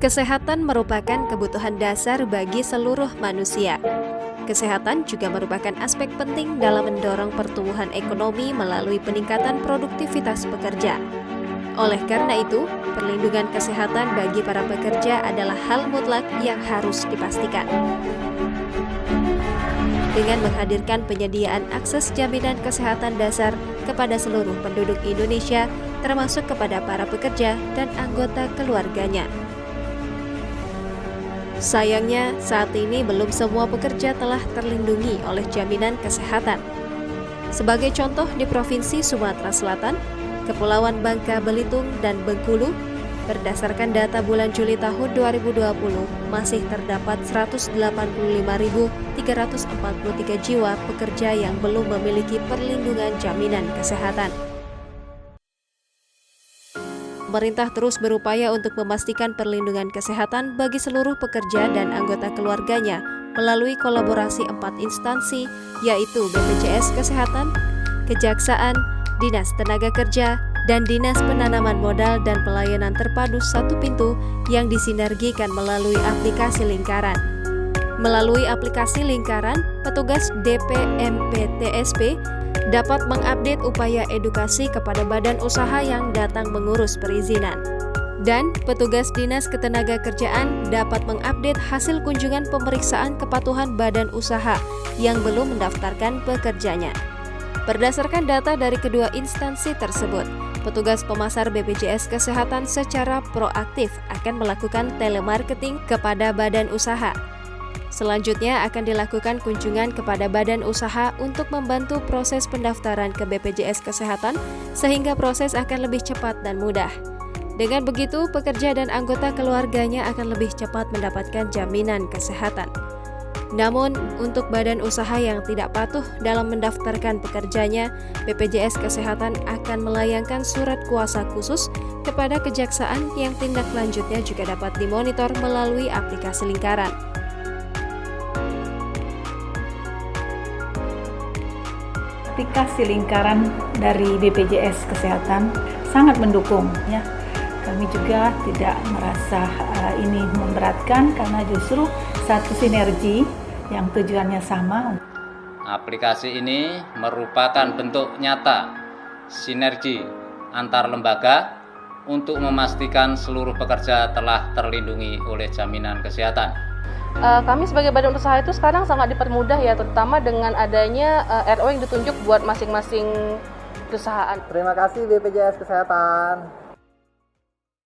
Kesehatan merupakan kebutuhan dasar bagi seluruh manusia. Kesehatan juga merupakan aspek penting dalam mendorong pertumbuhan ekonomi melalui peningkatan produktivitas pekerja. Oleh karena itu, perlindungan kesehatan bagi para pekerja adalah hal mutlak yang harus dipastikan. Dengan menghadirkan penyediaan akses jaminan kesehatan dasar kepada seluruh penduduk Indonesia, termasuk kepada para pekerja dan anggota keluarganya. Sayangnya, saat ini belum semua pekerja telah terlindungi oleh jaminan kesehatan. Sebagai contoh, di Provinsi Sumatera Selatan, Kepulauan Bangka Belitung, dan Bengkulu, berdasarkan data bulan Juli tahun 2020, masih terdapat 185.343 jiwa pekerja yang belum memiliki perlindungan jaminan kesehatan. Pemerintah terus berupaya untuk memastikan perlindungan kesehatan bagi seluruh pekerja dan anggota keluarganya melalui kolaborasi 4 instansi, yaitu BPJS Kesehatan, Kejaksaan, Dinas Tenaga Kerja, dan Dinas Penanaman Modal dan Pelayanan Terpadu Satu Pintu yang disinergikan melalui aplikasi Lingkaran. Melalui aplikasi Lingkaran, petugas DPMPTSP dapat mengupdate upaya edukasi kepada badan usaha yang datang mengurus perizinan. Dan petugas Dinas Ketenagakerjaan dapat mengupdate hasil kunjungan pemeriksaan kepatuhan badan usaha yang belum mendaftarkan pekerjanya. Berdasarkan data dari kedua instansi tersebut, petugas pemasar BPJS Kesehatan secara proaktif akan melakukan telemarketing kepada badan usaha. Selanjutnya akan dilakukan kunjungan kepada badan usaha untuk membantu proses pendaftaran ke BPJS Kesehatan sehingga proses akan lebih cepat dan mudah. Dengan begitu, pekerja dan anggota keluarganya akan lebih cepat mendapatkan jaminan kesehatan. Namun, untuk badan usaha yang tidak patuh dalam mendaftarkan pekerjanya, BPJS Kesehatan akan melayangkan surat kuasa khusus kepada Kejaksaan yang tindak lanjutnya juga dapat dimonitor melalui aplikasi Lingkaran. Aplikasi Lingkaran dari BPJS Kesehatan sangat mendukung ya. Kami juga tidak merasa ini memberatkan karena justru satu sinergi yang tujuannya sama. Aplikasi ini merupakan bentuk nyata sinergi antar lembaga untuk memastikan seluruh pekerja telah terlindungi oleh jaminan kesehatan. Kami sebagai badan usaha itu sekarang sangat dipermudah ya, terutama dengan adanya RO yang ditunjuk buat masing-masing perusahaan. Terima kasih BPJS Kesehatan.